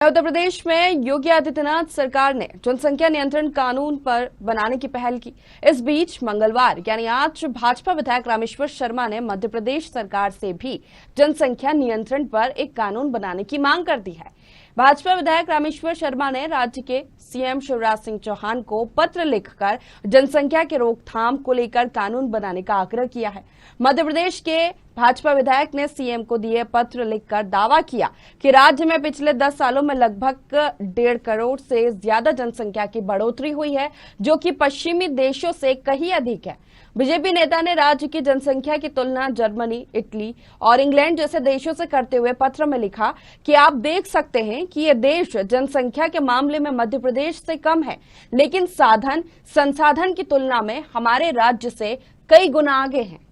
उत्तर प्रदेश में योगी आदित्यनाथ सरकार ने जनसंख्या नियंत्रण कानून पर बनाने की पहल की। इस बीच मंगलवार यानी आज भाजपा विधायक रामेश्वर शर्मा ने मध्य प्रदेश सरकार से भी जनसंख्या नियंत्रण पर एक कानून बनाने की मांग कर दी है। भाजपा विधायक रामेश्वर शर्मा ने राज्य के सीएम शिवराज सिंह चौहान को पत्र लिखकर जनसंख्या के रोकथाम को लेकर कानून बनाने का आग्रह किया है। मध्य प्रदेश के भाजपा विधायक ने सीएम को दिए पत्र लिखकर दावा किया कि राज्य में पिछले 10 सालों में लगभग 1.5 करोड़ से ज्यादा जनसंख्या की बढ़ोतरी हुई है, जो कि पश्चिमी देशों से कहीं अधिक है। बीजेपी नेता ने राज्य की जनसंख्या की तुलना जर्मनी, इटली और इंग्लैंड जैसे देशों से करते हुए पत्र में लिखा कि आप देख सकते हैं कि ये देश जनसंख्या के मामले में मध्य प्रदेश से कम है, लेकिन साधन संसाधन की तुलना में हमारे राज्य से कई गुना आगे हैं।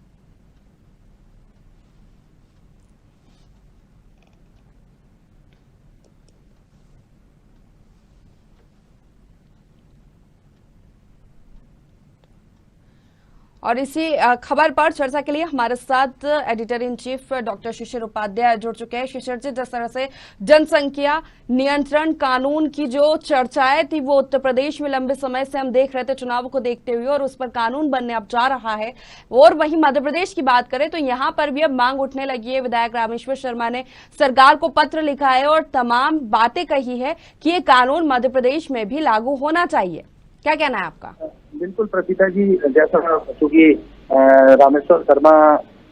और इसी खबर पर चर्चा के लिए हमारे साथ एडिटर इन चीफ डॉक्टर शिशिर उपाध्याय जुड़ चुके हैं। शिशिर जी, जिस तरह से जनसंख्या नियंत्रण कानून की जो चर्चाएं थी वो उत्तर प्रदेश में लंबे समय से हम देख रहे थे चुनाव को देखते हुए, और उस पर कानून बनने अब जा रहा है। और वहीं मध्य प्रदेश की बात करें तो यहाँ पर भी अब मांग उठने लगी है। विधायक रामेश्वर शर्मा ने सरकार को पत्र लिखा है और तमाम बातें कही है कि ये कानून मध्य प्रदेश में भी लागू होना चाहिए। क्या कहना है आपका? बिल्कुल प्रतिभा जी, जैसा चूंकि रामेश्वर शर्मा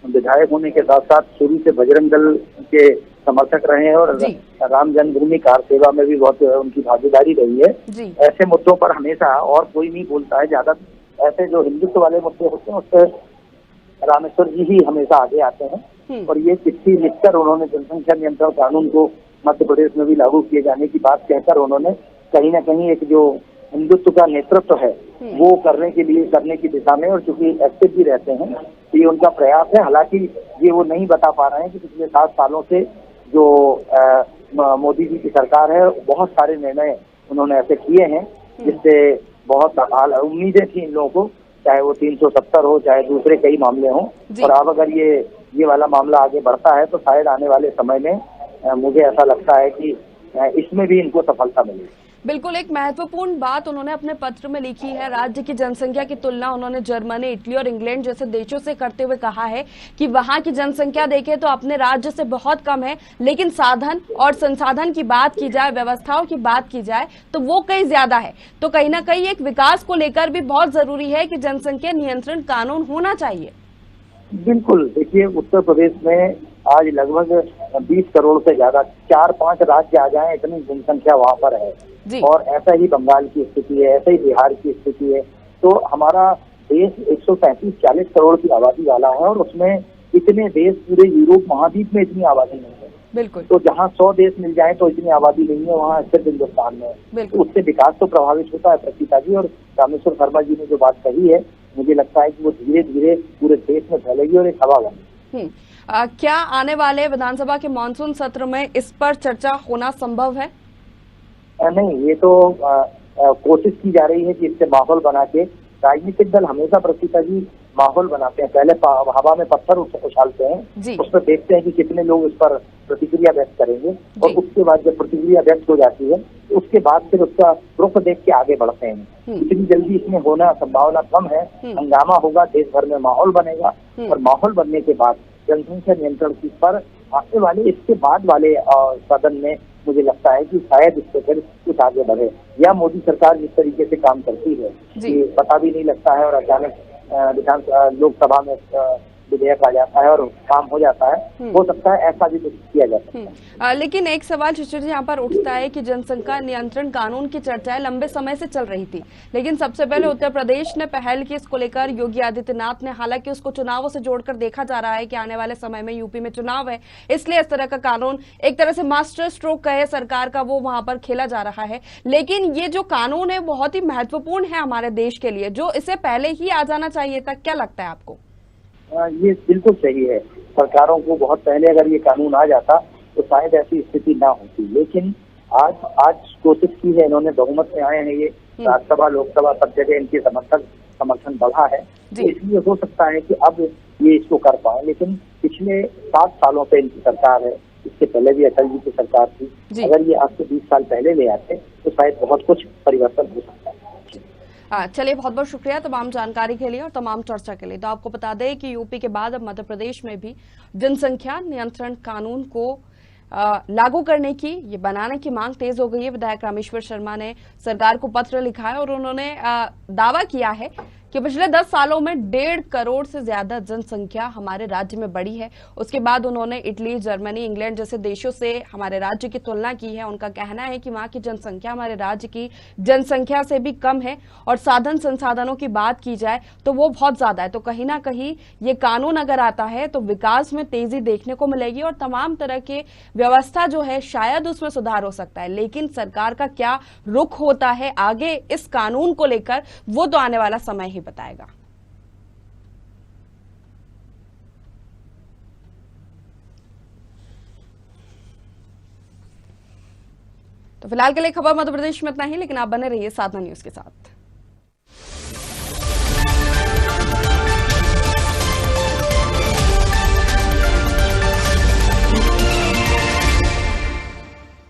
विधायक होने के साथ साथ शुरू से बजरंग दल के समर्थक रहे हैं और राम जन्मभूमि कार सेवा में भी बहुत उनकी भागीदारी रही है। ऐसे मुद्दों पर हमेशा, और कोई नहीं बोलता है ज्यादा, ऐसे जो हिंदुत्व वाले मुद्दे होते हैं उससे रामेश्वर जी ही हमेशा आगे आते हैं। और ये चिट्ठी लिखकर उन्होंने जनसंख्या नियंत्रण कानून को मध्य प्रदेश में भी लागू किए जाने की बात कहकर उन्होंने कहीं ना कहीं एक जो हिंदुत्व का नेतृत्व है वो करने की दिशा में, और चूंकि एक्टिव भी रहते हैं तो ये उनका प्रयास है। हालांकि ये वो नहीं बता पा रहे हैं कि पिछले 7 सालों से जो मोदी जी की सरकार है बहुत सारे निर्णय उन्होंने ऐसे किए हैं जिससे बहुत उम्मीदें थी इन लोगों को, चाहे वो 370 हो चाहे दूसरे कई मामले हों। और अब अगर ये वाला मामला आगे बढ़ता है तो शायद आने वाले समय में मुझे ऐसा लगता है कि इसमें भी इनको सफलता मिलेगी। बिल्कुल, एक महत्वपूर्ण बात उन्होंने अपने पत्र में लिखी है। राज्य की जनसंख्या की तुलना उन्होंने जर्मनी, इटली और इंग्लैंड जैसे देशों से करते हुए कहा है कि वहां की जनसंख्या देखें तो अपने राज्य से बहुत कम है, लेकिन साधन और संसाधन की बात की जाए, व्यवस्थाओं की बात की जाए तो वो कहीं ज्यादा है। तो कहीं ना कहीं एक विकास को लेकर भी बहुत जरूरी है कि जनसंख्या नियंत्रण कानून होना चाहिए। बिल्कुल, देखिए उत्तर प्रदेश में आज लगभग 20 करोड़ से ज्यादा, 4-5 राज्य आ जाएं इतनी जनसंख्या वहाँ पर है। और ऐसा ही बंगाल की स्थिति है, ऐसा ही बिहार की स्थिति है। तो हमारा देश 135-40 करोड़ की आबादी वाला है और उसमें इतने देश पूरे यूरोप महाद्वीप में इतनी आबादी नहीं है। बिल्कुल। तो जहाँ 100 देश मिल जाए तो इतनी आबादी नहीं है, वहाँ सिर्फ हिंदुस्तान में। तो उससे विकास तो प्रभावित होता है प्रतिभा जी। और रामेश्वर शर्मा जी ने जो बात कही है, मुझे लगता है कि वो धीरे धीरे पूरे देश में फैलेगी और एक हवा बनेगी। क्या आने वाले विधानसभा के मानसून सत्र में इस पर चर्चा होना संभव है? नहीं, ये तो कोशिश की जा रही है कि इससे माहौल बना के, राजनीतिक दल हमेशा प्रतिभा जी माहौल बनाते हैं। पहले हवा में पत्थर उछालते हैं, उस पर देखते हैं कि कितने लोग इस पर प्रतिक्रिया व्यक्त करेंगे, और उसके बाद जब प्रतिक्रिया व्यक्त हो जाती है तो उसके बाद फिर उसका रुख देख के आगे बढ़ते हैं। इतनी जल्दी इसमें होना संभावना कम है। हंगामा होगा, देश भर में माहौल बनेगा, और माहौल बनने के बाद जनसंख्या नियंत्रण की पर आने वाले इसके बाद वाले सदन में मुझे लगता है कि शायद इससे फिर कुछ आगे बढ़े। या मोदी सरकार जिस तरीके से काम करती है कि पता भी नहीं लगता है और अचानक लोकसभा में विधेयक आ जाता है और काम हो जाता है। हो सकता है ऐसा भी कुछ किया जा सकता है। लेकिन एक सवाल शिशिर जी यहाँ पर उठता है कि जनसंख्या नियंत्रण कानून की चर्चाएं लंबे समय से चल रही थी, लेकिन सबसे पहले उत्तर प्रदेश ने पहल की इसको लेकर। योगी आदित्यनाथ ने, हालांकि उसको चुनावों से जोड़कर देखा जा रहा है कि आने वाले समय में यूपी में चुनाव है, इसलिए इस तरह का कानून एक तरह से मास्टर स्ट्रोक कहे सरकार का वो वहां पर खेला जा रहा है। लेकिन ये जो कानून है बहुत ही महत्वपूर्ण है हमारे देश के लिए, जो इसे पहले ही आ जाना चाहिए था। क्या लगता है आपको? ये बिल्कुल सही है। सरकारों को बहुत पहले अगर ये कानून आ जाता तो शायद ऐसी स्थिति ना होती, लेकिन आज कोशिश की है इन्होंने, बहुमत में आए हैं ये, राज्यसभा लोकसभा सब जगह इनके समर्थन बढ़ा है। इसलिए हो सकता है कि अब ये इसको कर पाए, लेकिन पिछले 7 सालों से इनकी सरकार है, इसके पहले भी अटल जी की सरकार थी। जी। अगर ये आज से 20 साल पहले ले आते तो शायद बहुत कुछ परिवर्तन हो सकता है। चलिए, बहुत बहुत शुक्रिया तमाम जानकारी के लिए और तमाम चर्चा के लिए। तो आपको बता दें कि यूपी के बाद अब मध्य प्रदेश में भी जनसंख्या नियंत्रण कानून को लागू करने की, ये बनाने की मांग तेज हो गई है। विधायक रामेश्वर शर्मा ने सरकार को पत्र लिखा है और उन्होंने दावा किया है कि पिछले 10 सालों में 1.5 करोड़ से ज्यादा जनसंख्या हमारे राज्य में बढ़ी है। उसके बाद उन्होंने इटली, जर्मनी, इंग्लैंड जैसे देशों से हमारे राज्य की तुलना की है। उनका कहना है कि वहां की जनसंख्या हमारे राज्य की जनसंख्या से भी कम है और साधन संसाधनों की बात की जाए तो वो बहुत ज्यादा है। तो कहीं ना कहीं ये कानून अगर आता है तो विकास में तेजी देखने को मिलेगी और तमाम तरह के व्यवस्था जो है शायद उसमें सुधार हो सकता है। लेकिन सरकार का क्या रुख होता है आगे इस कानून को लेकर, वो तो आने वाला समय ही बताएगा। तो फिलहाल के लिए खबर मध्य प्रदेश में इतना ही, लेकिन आप बने रहिए साधना न्यूज के साथ।